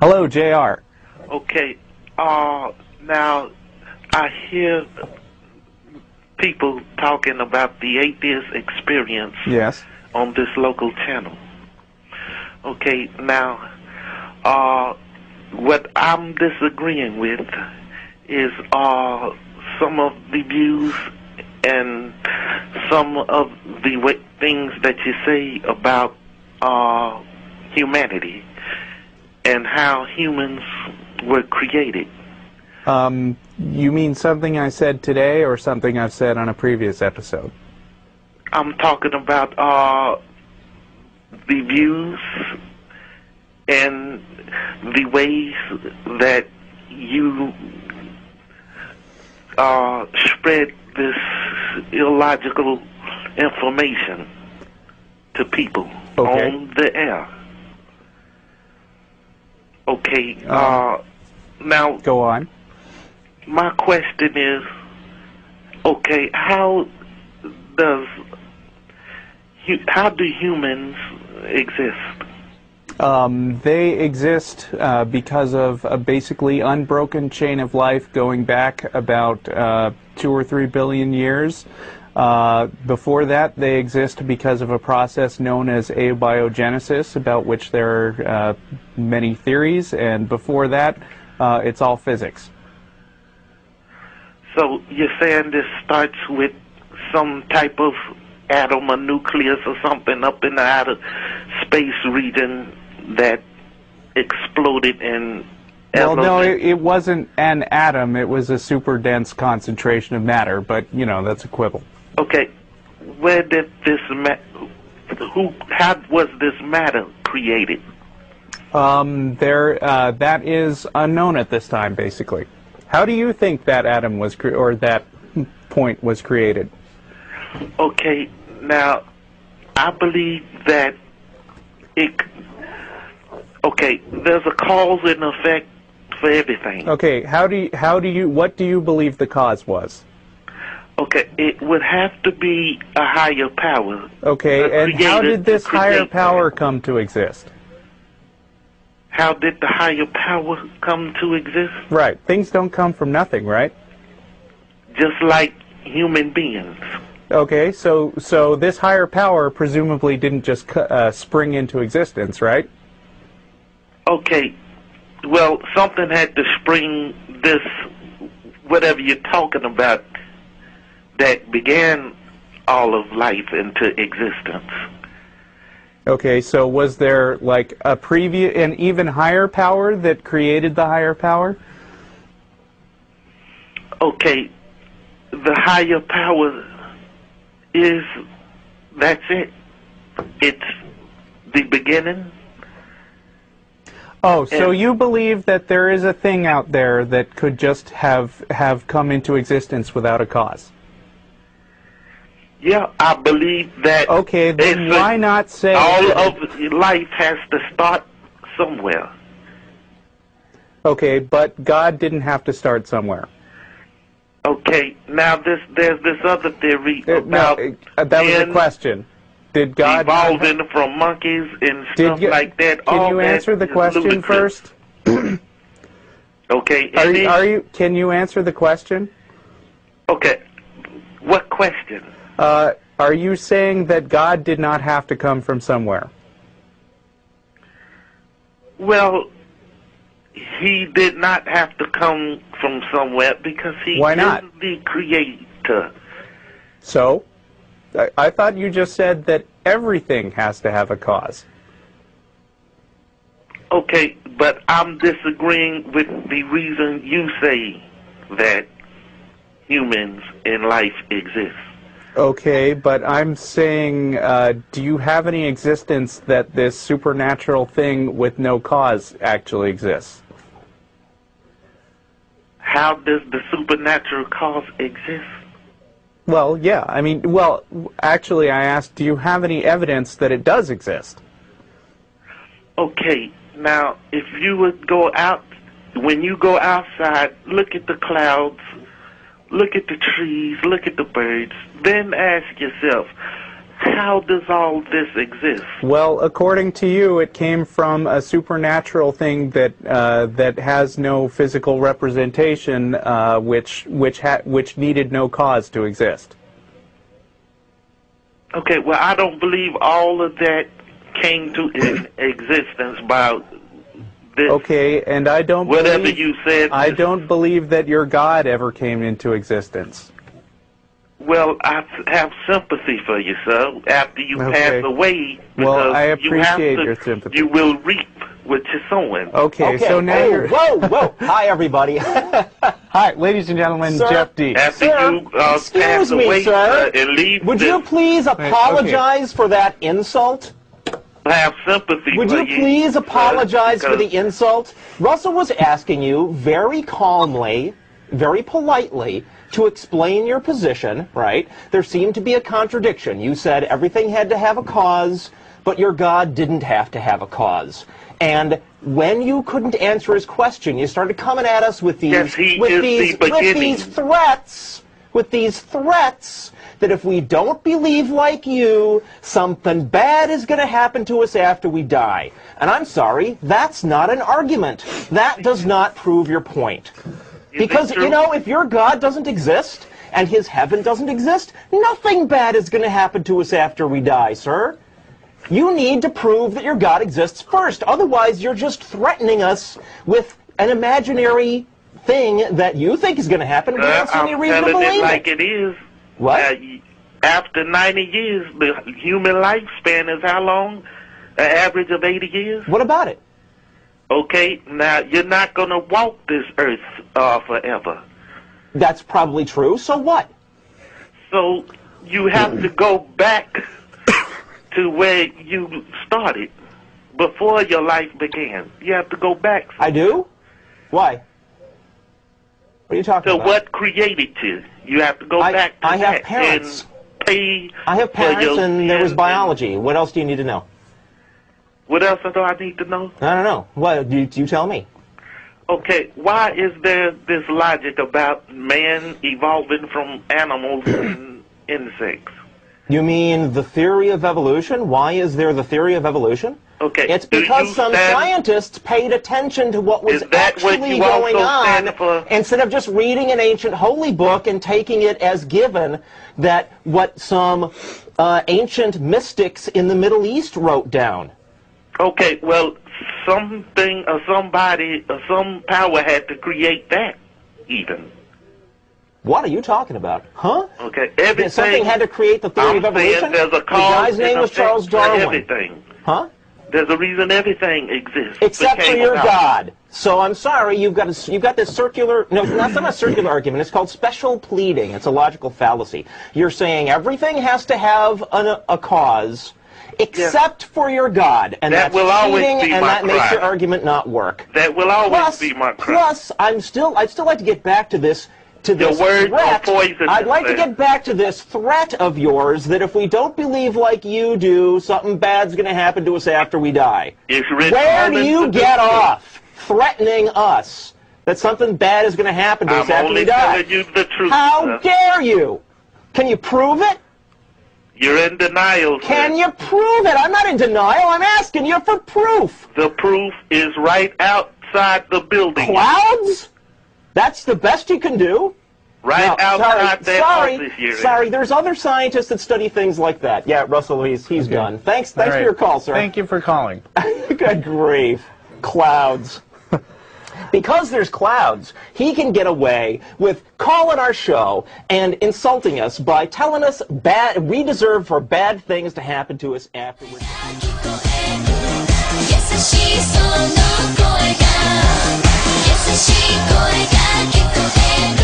Hello, JR. Okay, now I hear people talking about the atheist experience Yes. on this local channel. Okay, now, what I'm disagreeing with is some of the views and some of the things that you say about humanity and how humans were created. You mean something I said today or something I've said on a previous episode? I'm talking about the views and the ways that you spread this illogical information to people on the air. Okay, now... Go on. My question is, okay, how do humans exist? They exist because of a basically unbroken chain of life going back about 2 or 3 billion years. Before that, they exist because of a process known as abiogenesis, about which there are many theories, and before that, it's all physics. So you're saying this starts with some type of atom or nucleus or something up in the outer space region that exploded and... Well, no, it wasn't an atom. It was a super dense concentration of matter, but, you know, that's a quibble. Okay, where did this how was this matter created? That is unknown at this time, basically. How do you think that atom was or that point was created? Okay, now I believe that there's a cause and effect for everything. Okay, what do you believe the cause was? Okay, it would have to be a higher power. Okay, and how did this higher power come to exist? How did the higher power come to exist? Right, things don't come from nothing, right? Just like human beings. Okay, so this higher power presumably didn't just spring into existence, right? Okay, well, something had to spring this, whatever you're talking about, that began all of life into existence. Okay, so was there like an even higher power that created the higher power? Okay, the higher power that's it. It's the beginning. Oh, so you believe that there is a thing out there that could just have come into existence without a cause? Yeah, I believe that. Okay, then why not say... All of life has to start somewhere. Okay, but God didn't have to start somewhere. Okay, now there's this other theory about... No, that was the question. Did God... Evolving from monkeys and stuff like that. Can you answer the question first? Okay. Can you answer the question? Okay. What question? Are you saying that God did not have to come from somewhere? Well, he did not have to come from somewhere because he is the creator. So, I thought you just said that everything has to have a cause. Okay, but I'm disagreeing with the reason you say that humans and life exist. Okay, but I'm saying, do you have any existence that this supernatural thing with no cause actually exists? How does the supernatural cause exist? Well, yeah, I mean, well, actually I asked, do you have any evidence that it does exist? Okay, now, if you would go out, when you go outside, look at the clouds, look at the trees, look at the birds, then ask yourself, how does all this exist? Well, according to you, it came from a supernatural thing that that has no physical representation, which needed no cause to exist. Okay, well, I don't believe all of that came to existence by this. Okay, and I don't. Whatever believe, you said. I don't believe that your God ever came into existence. Well, I have sympathy for you, sir. After you pass away, well, I you have appreciate to, your sympathy. You will reap what you're sowing. Okay, so now you're... Whoa! Hi, everybody. Hi, ladies and gentlemen, Sir, Jeff D. After Sir, you excuse pass me, away, sir. And leave Would you please apologize for that insult? I have sympathy Would for you please apologize for the insult? Russell was asking you very calmly, very politely, to explain your position, right? There seemed to be a contradiction. You said everything had to have a cause, but your God didn't have to have a cause. And when you couldn't answer his question, you started coming at us with these threats that if we don't believe like you, something bad is going to happen to us after we die. And I'm sorry, that's not an argument. That does not prove your point. Because, you know, if your God doesn't exist and his heaven doesn't exist, nothing bad is going to happen to us after we die, sir. You need to prove that your God exists first. Otherwise, you're just threatening us with an imaginary thing that you think is going to happen. We don't see any reason to believe it like it is. What? After 90 years, the human lifespan is how long? An average of 80 years? What about it? Okay, now you're not going to walk this earth forever. That's probably true. So what? So you have to go back to where you started before your life began. You have to go back. I do? Why? What are you talking about? So what created you? You have to go back to I have that parents. and pay. I have parents, and there was biology. What else do you need to know? What else do I need to know? I don't know. What? You tell me. Okay, why is there this logic about man evolving from animals and insects? You mean the theory of evolution? Why is there the theory of evolution? Okay. It's because some scientists paid attention to what was actually going on instead of just reading an ancient holy book and taking it as given that what some ancient mystics in the Middle East wrote down. Okay, well, something or somebody or some power had to create that, even. What are you talking about? Huh? Okay, everything. Something had to create the theory of evolution? There's a cause the guy's name was Charles Darwin. Everything. Huh? There's a reason everything exists. Except for your God. So I'm sorry, you've got this circular. No, that's not a circular argument. It's called special pleading. It's a logical fallacy. You're saying everything has to have a cause, except for your God, and that that's will always cheating, be and my that makes crime. your argument not work. That will always be my crime. Plus, I'd still like to get back to this. Your words are poison. I'd like to get back to this threat of yours that if we don't believe like you do, something bad's going to happen to us after we die. Where do you get off threatening us that something bad is going to happen to us after we die? I'm only telling you the truth. How dare you? Can you prove it? You're in denial, sir. Can you prove it? I'm not in denial. I'm asking you for proof. The proof is right outside the building. Clouds? That's the best you can do? Right outside that office you're in. Sorry, there's other scientists that study things like that. Yeah, Russell, he's done. Thanks for your call, sir. Thank you for calling. Good grief. Clouds. Because there's clouds, he can get away with calling our show and insulting us by telling us we deserve for bad things to happen to us afterwards. 優しい声が聞こえる